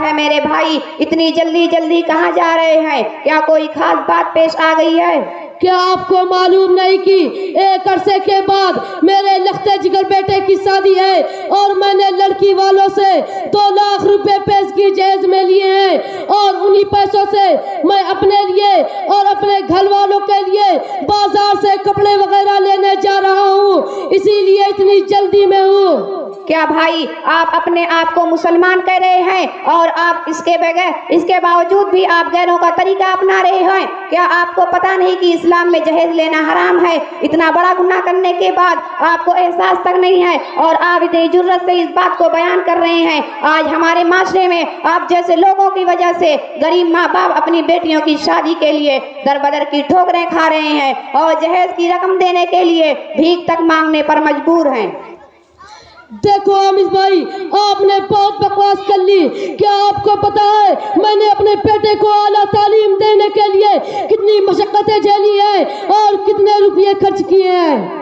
ہے मेरे भाई, इतनी जल्दी जल्दी कहाँ जा रहे हैं? क्या कोई खास बात पेश आ गई है? क्या आपको मालूम नहीं कि एक अरसे के बाद मेरे लखते जिगर बेटे की शादी है और मैंने लड़की वालों से 2 लाख रुपए पेशगी जहेज में लिए हैं और उन्हीं पैसों से मैं अपने लिए और अपने घर वालों के लिए बाजार से कपड़े वगैरह लेने जा रहा हूँ, इसीलिए इतनी जल्दी में हूँ। क्या भाई आप अपने आप को मुसलमान कह रहे हैं और आप इसके बावजूद भी आप गैरों का तरीका अपना रहे हैं? क्या आपको पता नहीं कि इस्लाम में जहेज लेना हराम है? इतना बड़ा गुनाह करने के बाद आपको एहसास तक नहीं है और आप इतनी जुर्रत से इस बात को बयान कर रहे हैं। आज हमारे माशरे में आप जैसे लोगों की वजह से गरीब माँ बाप अपनी बेटियों की शादी के लिए दरबदर की ठोकरें खा रहे हैं और जहेज की रकम देने के लिए भीख तक मांगने पर मजबूर हैं। देखो आमिर भाई, आपने बहुत बकवास कर ली। क्या आपको पता है मैंने अपने बेटे को आला तालीम देने के लिए कितनी मशक्कतें झेली है और कितने रुपये खर्च किए हैं?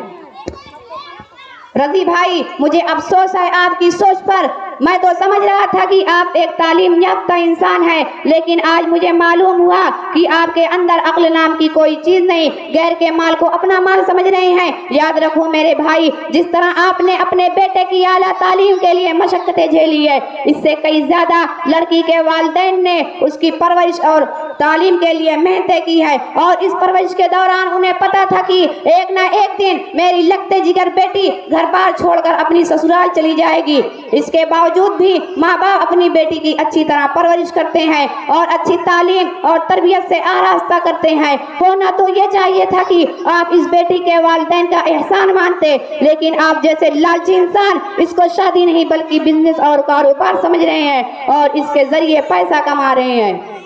रजी भाई, मुझे अफसोस है आपकी सोच पर। मैं तो समझ रहा था कि आप एक तालीम याफ्ता इंसान हैं, लेकिन आज मुझे मालूम हुआ कि आपके अंदर अक्ल नाम की कोई चीज नहीं, गैर के माल को अपना माल समझ रहे हैं। याद रखो मेरे भाई, जिस तरह आपने अपने बेटे की आला तालीम के लिए मशक्कतें झेली है, इससे कई ज्यादा लड़की के वालिदैन ने उसकी परवरिश और तालीम के लिए मेहनतें की है और इस परवरिश के दौरान उन्हें पता था कि एक ना एक दिन मेरी लगते जिगर बेटी घर बार छोड़कर अपनी ससुराल चली जाएगी। इसके बावजूद भी माँ बाप अपनी बेटी की अच्छी तरह परवरिश करते हैं और अच्छी तालीम और तरबियत से आरास्ता करते हैं। होना तो ये चाहिए था कि आप इस बेटी के वालिदैन का एहसान मानते, लेकिन आप जैसे लालची इंसान इसको शादी नहीं बल्कि बिजनेस और कारोबार समझ रहे हैं और इसके जरिए पैसा कमा रहे हैं।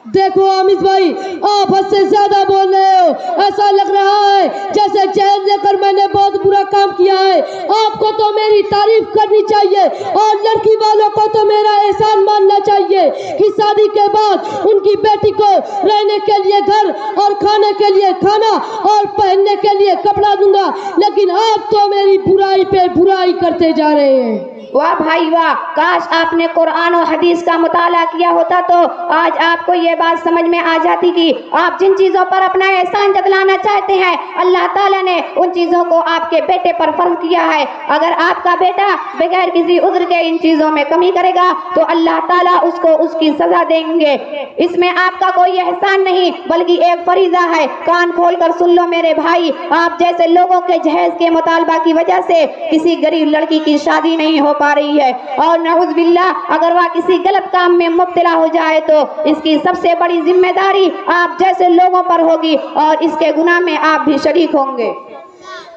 देखो अमित भाई, आप हद से ज्यादा बोल रहे हो। ऐसा लग रहा है जैसे जहेज लेकर मैंने बहुत बुरा काम किया है। आपको तो मेरी तारीफ करनी चाहिए और लड़की वालों को तो मेरा एहसान मानना चाहिए कि शादी के बाद उनकी बेटी को रहने के लिए घर और खाने के लिए खाना और पहनने के लिए कपड़ा दूंगा, लेकिन आप तो मेरी बुराई पे बुराई करते जा रहे हैं। वाह भाई वाह, काश आपने कुरान और हदीस का मुताला किया होता तो आज आपको ये बात समझ में आ जाती कि आप जिन चीजों पर अपना एहसान जतलाना चाहते हैं, अल्लाह ताला ने उन चीजों को आपके बेटे पर फर्ज किया है। अगर आपका बेटा बगैर किसी उज्र के इन चीजों में कमी करेगा तो अल्लाह ताला उसको उसकी सजा देंगे। इसमें आपका कोई एहसान नहीं बल्कि एक फरीजा है। कान खोल कर सुन लो मेरे भाई, आप जैसे लोगों के जहेज के मुतालबा की वजह से किसी गरीब लड़की की शादी नहीं हो पा रही है और नऊज़ बिल्लाह अगर वह किसी गलत काम में मुब्तला हो जाए तो इसकी सबसे बड़ी जिम्मेदारी आप जैसे लोगों पर होगी और इसके गुनाह में आप भी शरीक होंगे।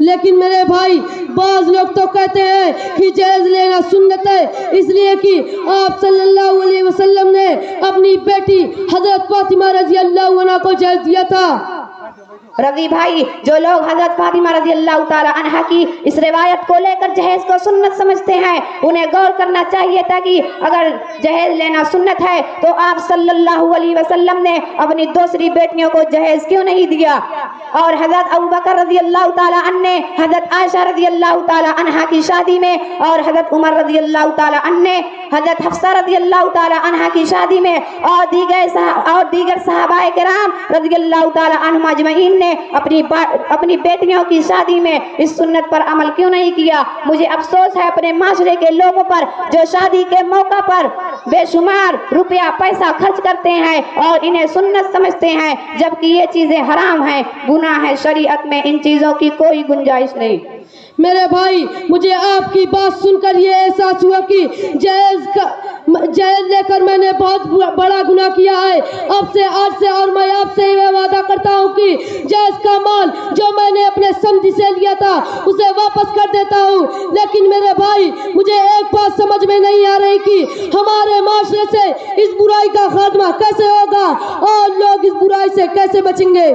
लेकिन मेरे भाई, बाज लोग तो कहते हैं कि जहेज लेना सुन्नत है, इसलिए कि आप सल्लल्लाहु अलैहि वसल्लम ने अपनी बेटी हजरत फातिमा रजी अल्लाह अन्हा को जहेज दिया था। रवि भाई, जो लोग हजरत फातिमा रज़ी अल्लाह ताला अन्हा की इस रिवायत को लेकर जहेज को सुन्नत समझते हैं, उन्हें गौर करना चाहिए था कि अगर जहेज लेना सुन्नत है तो आप सल्लल्लाहु अलैहि वसल्लम ने अपनी दूसरी बेटियों को जहेज क्यों नहीं दिया? और हजरत अबू बकर रज़ी अल्लाह ताला अन्हु ने हजरत आयशा रज़ी अल्लाह ताला अन्हा की शादी में और हजरत उमर रज़ी अल्लाह ताला अन्हु ने हजरत हफ्सा रज़ी अल्लाह ताला अन्हा की शादी में और दीगर सहाबाए किराम रज़ी अल्लाह ताला अन्हुम अजमईन ने अपनी बेटियों की शादी में इस सुन्नत पर अमल क्यों नहीं किया? मुझे अफसोस है अपने माशरे के लोगों पर जो शादी के मौका पर बेशुमार रुपया पैसा खर्च करते हैं और इन्हें सुन्नत समझते हैं, जबकि ये चीजें हराम हैं, गुनाह है। शरीयत में इन चीजों की कोई गुंजाइश नहीं। मेरे भाई, मुझे आपकी बात सुनकर ये एहसास हुआ कि जहेज लेकर मैंने बहुत बड़ा गुनाह किया है। अब से आज से और मैं आपसे ये वादा करता हूँ कि जहेज का माल जो मैंने अपने समझी से लिया था उसे वापस कर देता हूँ। लेकिन मेरे भाई, मुझे एक बात समझ में नहीं आ रही कि हमारे माशरे से इस बुराई का खात्मा कैसे होगा और लोग इस बुराई से कैसे बचेंगे?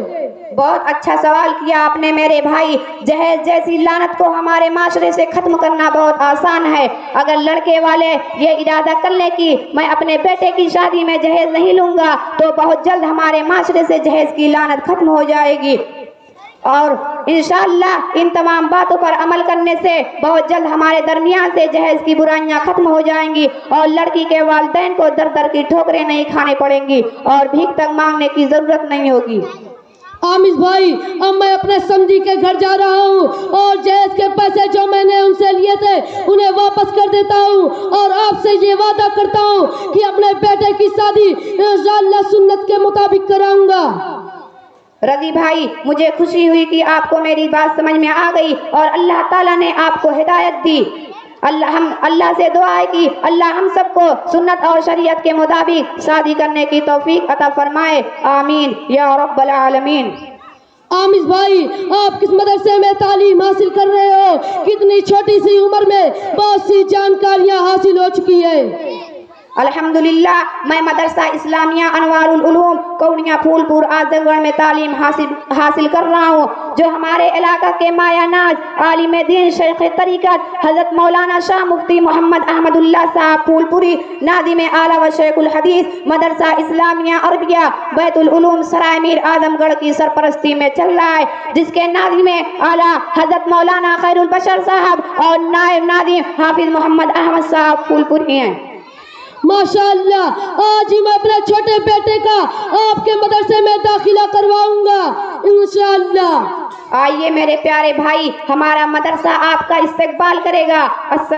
बहुत अच्छा सवाल किया आपने मेरे भाई। जहेज जैसी लानत को हमारे माशरे से खत्म करना बहुत आसान है। अगर लड़के वाले ये इरादा कर ले कि मैं अपने बेटे की शादी में जहेज नहीं लूंगा तो बहुत जल्द हमारे माशरे से जहेज की लानत खत्म हो जाएगी। اور انشاءاللہ ان تمام باتوں پر عمل کرنے سے بہت جلد ہمارے درمیان سے جہیز کی برائیاں ختم ہو جائیں گی اور لڑکی کے والدین کو در در کی ٹھوکریں نہیں کھانے پڑیں گی اور بھیک تک مانگنے کی ضرورت نہیں ہوگی۔ آمز بھائی، اب میں اپنے سمجھی کے گھر جا رہا ہوں اور جہیز کے پیسے جو میں نے ان سے لیے تھے انہیں واپس کر دیتا ہوں اور آپ سے یہ وعدہ کرتا ہوں کہ اپنے بیٹے کی شادی انشاءاللہ سنت کے مطابق کراؤں گا۔ رضی بھائی، مجھے خوشی ہوئی کہ آپ کو میری بات سمجھ میں آ گئی اور اللہ تعالیٰ نے آپ کو ہدایت دی۔ اللہ سے دعا ہے کہ اللہ ہم سب کو سنت اور شریعت کے مطابق شادی کرنے کی توفیق عطا فرمائے، آمین یا رب العالمین۔ آمز بھائی، آپ کس مدرسے میں تعلیم حاصل کر رہے ہو؟ کتنی چھوٹی سی عمر میں بہت سی جانکاریاں حاصل ہو چکی ہے۔ الحمدللہ، میں مدرسہ اسلامیہ انوار العلوم کونیا پھول پور اعظم گڑھ میں تعلیم حاصل کر رہا ہوں، جو ہمارے علاقہ کے مایہ ناز عالم دین شیخ طریقت حضرت مولانا شاہ مفتی محمد احمد اللہ صاحب پھول پوری نادم اعلیٰ و شیخ الحدیث مدرسہ اسلامیہ عربیہ بیت العلوم سرائے میر اعظم گڑھ کی سرپرستی میں چل رہا ہے، جس کے نادم اعلیٰ حضرت مولانا خیر البشر صاحب اور نائب نادم حافظ محمد احمد صاحب پھول پوری ہیں۔ ماشاءاللہ، آج ہی میں اپنے چھوٹے بیٹے کا آپ کے مدرسے میں داخلہ کرواؤں گا انشاءاللہ۔ آئیے میرے پیارے بھائی، ہمارا مدرسہ آپ کا استقبال کرے گا۔